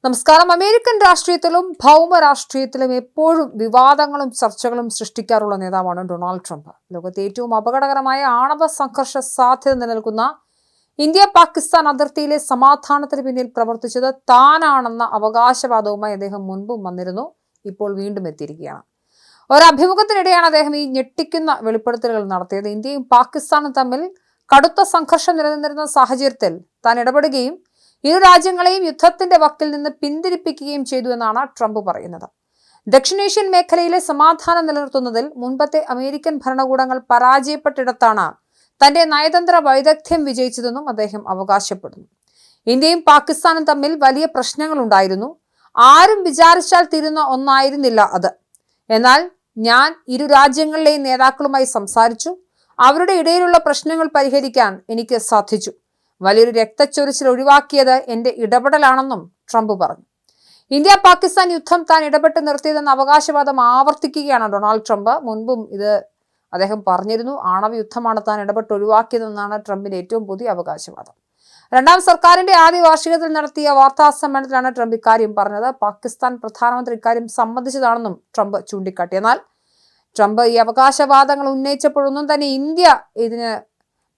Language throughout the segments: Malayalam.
നമസ്കാരം. അമേരിക്കൻ രാഷ്ട്രീയത്തിലും ഭൗമ രാഷ്ട്രീയത്തിലും എപ്പോഴും വിവാദങ്ങളും ചർച്ചകളും സൃഷ്ടിക്കാറുള്ള നേതാവാണ് ഡൊണാൾഡ് ട്രംപ്. ലോകത്തെ ഏറ്റവും അപകടകരമായ ആണവ സംഘർഷ സാധ്യത നിലനിൽക്കുന്ന ഇന്ത്യ പാകിസ്ഥാൻ അതിർത്തിയിലെ സമാധാനത്തിന് പിന്നിൽ പ്രവർത്തിച്ചത് താനാണെന്ന അവകാശവാദവുമായി അദ്ദേഹം മുൻപും വന്നിരുന്നു. ഇപ്പോൾ വീണ്ടും എത്തിയിരിക്കുകയാണ്. ഒരഭിമുഖത്തിനിടെയാണ് അദ്ദേഹം ഈ ഞെട്ടിക്കുന്ന വെളിപ്പെടുത്തലുകൾ നടത്തിയത്. ഇന്ത്യയും പാകിസ്ഥാനും തമ്മിൽ കടുത്ത സംഘർഷം നിലനിന്നിരുന്ന സാഹചര്യത്തിൽ താൻ ഇടപെടുകയും ഇരു രാജ്യങ്ങളെയും യുദ്ധത്തിന്റെ വക്കിൽ നിന്ന് പിന്തിരിപ്പിക്കുകയും ചെയ്തു എന്നാണ് ട്രംപ് പറയുന്നത്. ദക്ഷിണേഷ്യൻ മേഖലയിലെ സമാധാനം നിലനിർത്തുന്നതിൽ മുൻപത്തെ അമേരിക്കൻ ഭരണകൂടങ്ങൾ പരാജയപ്പെട്ടിടത്താണ് തന്റെ നയതന്ത്ര വൈദഗ്ധ്യം വിജയിച്ചതെന്നും അദ്ദേഹം അവകാശപ്പെടുന്നു. ഇന്ത്യയും പാകിസ്ഥാനും തമ്മിൽ വലിയ പ്രശ്നങ്ങളുണ്ടായിരുന്നു. ആരും വിചാരിച്ചാൽ തീരുന്ന ഒന്നായിരുന്നില്ല അത്. എന്നാൽ ഞാൻ ഇരു രാജ്യങ്ങളിലെയും നേതാക്കളുമായി സംസാരിച്ചു. അവരുടെ ഇടയിലുള്ള പ്രശ്നങ്ങൾ പരിഹരിക്കാൻ എനിക്ക് സാധിച്ചു. വലിയൊരു രക്തച്ചൊരിച്ചിൽ ഒഴിവാക്കിയത് എന്റെ ഇടപെടലാണെന്നും ട്രംപ് പറഞ്ഞു. ഇന്ത്യ പാകിസ്ഥാൻ യുദ്ധം താൻ ഇടപെട്ട് നിർത്തിയതെന്ന അവകാശവാദം ആവർത്തിക്കുകയാണ് ഡൊണാൾഡ് ട്രംപ്. മുൻപും ഇത് അദ്ദേഹം പറഞ്ഞിരുന്നു. ആണവ യുദ്ധമാണ് താൻ ഇടപെട്ട് ഒഴിവാക്കിയതെന്നാണ് ട്രംപിന്റെ ഏറ്റവും പുതിയ അവകാശവാദം. രണ്ടാം സർക്കാരിന്റെ ആദ്യ വാർഷികത്തിൽ നടത്തിയ വാർത്താ സമ്മേളനത്തിലാണ് ട്രംപ് ഇക്കാര്യം പറഞ്ഞത്. പാകിസ്ഥാൻ പ്രധാനമന്ത്രി ഇക്കാര്യം സമ്മതിച്ചതാണെന്നും ട്രംപ് ചൂണ്ടിക്കാട്ടി. എന്നാൽ ട്രംപ് ഈ അവകാശവാദങ്ങൾ ഉന്നയിച്ചപ്പോഴൊന്നും തന്നെ ഇന്ത്യ ഇതിന്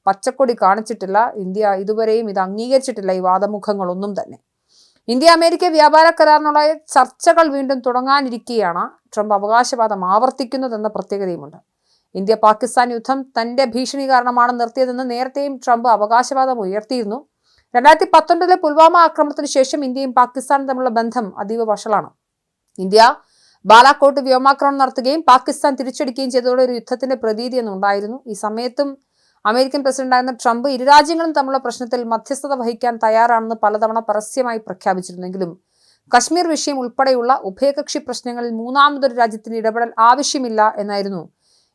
പച്ചക്കൊടി കാണിച്ചിട്ടില്ല. ഇന്ത്യ ഇതുവരെയും ഇത് അംഗീകരിച്ചിട്ടില്ല, ഈ വാദമുഖങ്ങളൊന്നും തന്നെ. ഇന്ത്യ അമേരിക്ക വ്യാപാര കരാറിനുള്ള ചർച്ചകൾ വീണ്ടും തുടങ്ങാനിരിക്കെയാണ് ട്രംപ് അവകാശവാദം ആവർത്തിക്കുന്നതെന്ന പ്രത്യേകതയുമുണ്ട്. ഇന്ത്യ പാകിസ്ഥാൻ യുദ്ധം തന്റെ ഭീഷണി കാരണമാണ് നിർത്തിയതെന്ന് നേരത്തെയും ട്രംപ് അവകാശവാദം ഉയർത്തിയിരുന്നു. 2019 പുൽവാമ ആക്രമണത്തിന് ശേഷം ഇന്ത്യയും പാകിസ്ഥാനും തമ്മിലുള്ള ബന്ധം അതീവ വഷളാണ്. ഇന്ത്യ ബാലാക്കോട്ട് വ്യോമാക്രമണം നടത്തുകയും പാകിസ്ഥാൻ തിരിച്ചടിക്കുകയും ചെയ്തതോടെ ഒരു യുദ്ധത്തിന്റെ പ്രതീതിയൊന്നും ഉണ്ടായിരുന്നു. ഈ സമയത്തും അമേരിക്കൻ പ്രസിഡന്റായിരുന്ന ട്രംപ് ഇരു രാജ്യങ്ങളും തമ്മിലുള്ള പ്രശ്നത്തിൽ മധ്യസ്ഥത വഹിക്കാൻ തയ്യാറാണെന്ന് പലതവണ പരസ്യമായി പ്രഖ്യാപിച്ചിരുന്നെങ്കിലും കശ്മീർ വിഷയം ഉൾപ്പെടെയുള്ള ഉഭയകക്ഷി പ്രശ്നങ്ങളിൽ മൂന്നാമതൊരു രാജ്യത്തിന് ഇടപെടൽ ആവശ്യമില്ല എന്നായിരുന്നു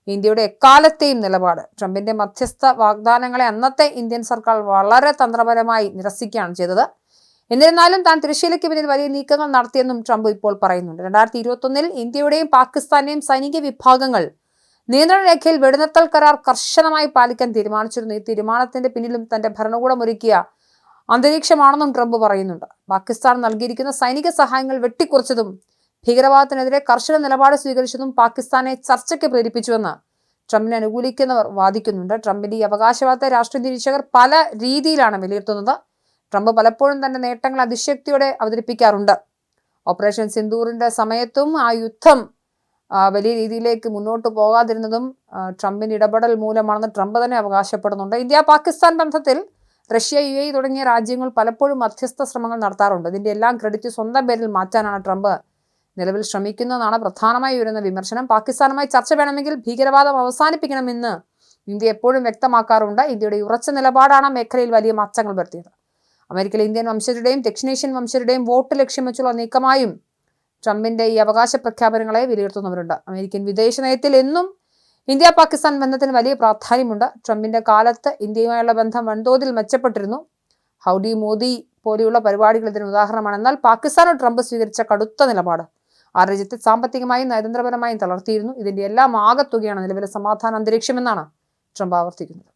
ഇന്ത്യയുടെ എക്കാലത്തെയും നിലപാട്. ട്രംപിന്റെ മധ്യസ്ഥ വാഗ്ദാനങ്ങളെ അന്നത്തെ ഇന്ത്യൻ സർക്കാർ വളരെ തന്ത്രപരമായി നിരസിക്കുകയാണ് ചെയ്തത്. എന്നിരുന്നാലും താൻ തിരശ്ശീലയ്ക്ക് പിന്നിൽ വലിയ നീക്കങ്ങൾ നടത്തിയെന്നും ട്രംപ് ഇപ്പോൾ പറയുന്നുണ്ട്. 2021 ഇന്ത്യയുടെയും പാകിസ്ഥാന്റെയും സൈനിക വിഭാഗങ്ങൾ നിയന്ത്രണ രേഖയിൽ വെടിനിർത്തൽ കരാർ കർശനമായി പാലിക്കാൻ തീരുമാനിച്ചിരുന്നു. ഈ തീരുമാനത്തിന്റെ പിന്നിലും തന്റെ ഭരണകൂടം ഒരുക്കിയ അന്തരീക്ഷമാണെന്നും ട്രംപ് പറയുന്നുണ്ട്. പാകിസ്ഥാൻ നൽകിയിരിക്കുന്ന സൈനിക സഹായങ്ങൾ വെട്ടിക്കുറച്ചതും ഭീകരവാദത്തിനെതിരെ കർശന നിലപാട് സ്വീകരിച്ചതും പാകിസ്ഥാനെ ചർച്ചയ്ക്ക് പ്രേരിപ്പിച്ചുവെന്ന് ട്രംപിനെ അനുകൂലിക്കുന്നവർ വാദിക്കുന്നുണ്ട്. ട്രംപിന്റെ ഈ അവകാശവാദത്തെ രാഷ്ട്രീയ നിരീക്ഷകർ പല രീതിയിലാണ് വിലയിരുത്തുന്നത്. ട്രംപ് പലപ്പോഴും തന്റെ നേട്ടങ്ങൾ അതിശക്തിയോടെ അവതരിപ്പിക്കാറുണ്ട്. ഓപ്പറേഷൻ സിന്ദൂറിന്റെ സമയത്തും ആ യുദ്ധം വലിയ രീതിയിലേക്ക് മുന്നോട്ട് പോകാതിരുന്നതും ട്രംപിന്റെ ഇടപെടൽ മൂലമാണെന്ന് ട്രംപ് തന്നെ അവകാശപ്പെടുന്നുണ്ട്. ഇന്ത്യ പാകിസ്ഥാൻ ബന്ധത്തിൽ റഷ്യ, UAE തുടങ്ങിയ രാജ്യങ്ങൾ പലപ്പോഴും മധ്യസ്ഥ ശ്രമങ്ങൾ നടത്താറുണ്ട്. ഇതിന്റെ എല്ലാം ക്രെഡിറ്റ് സ്വന്തം പേരിൽ മാറ്റാനാണ് ട്രംപ് നിലവിൽ ശ്രമിക്കുന്നതെന്നാണ് പ്രധാനമായി ഉയരുന്ന വിമർശനം. പാകിസ്ഥാനുമായി ചർച്ച വേണമെങ്കിൽ ഭീകരവാദം അവസാനിപ്പിക്കണമെന്ന് ഇന്ത്യ എപ്പോഴും വ്യക്തമാക്കാറുണ്ട്. ഇന്ത്യയുടെ ഉറച്ച നിലപാടാണ് മേഖലയിൽ വലിയ മാറ്റങ്ങൾ വരുത്തിയത്. അമേരിക്കയിലെ ഇന്ത്യൻ വംശജരുടെയും ദക്ഷിണേഷ്യൻ വംശജരുടെയും വോട്ട് ലക്ഷ്യം വെച്ചുള്ള നീക്കമായും ട്രംപിന്റെ ഈ അവകാശ പ്രഖ്യാപനങ്ങളെ വിലയിരുത്തുന്നവരുണ്ട്. അമേരിക്കൻ വിദേശ നയത്തിൽ എന്നും ഇന്ത്യ പാകിസ്ഥാൻ ബന്ധത്തിന് വലിയ പ്രാധാന്യമുണ്ട്. ട്രംപിന്റെ കാലത്ത് ഇന്ത്യയുമായുള്ള ബന്ധം വൻതോതിൽ മെച്ചപ്പെട്ടിരുന്നു. ഹൗഡി മോദി പോലെയുള്ള പരിപാടികൾ ഇതിന് ഉദാഹരണമാണ്. എന്നാൽ പാകിസ്ഥാനോട് ട്രംപ് സ്വീകരിച്ച കടുത്ത നിലപാട് ആ രാജ്യത്തെ സാമ്പത്തികമായും നയതന്ത്രപരമായും തളർത്തിയിരുന്നു. ഇതിന്റെ എല്ലാം ആകത്തുകയാണ് നിലവിലെ സമാധാന അന്തരീക്ഷമെന്നാണ് ട്രംപ് ആവർത്തിക്കുന്നത്.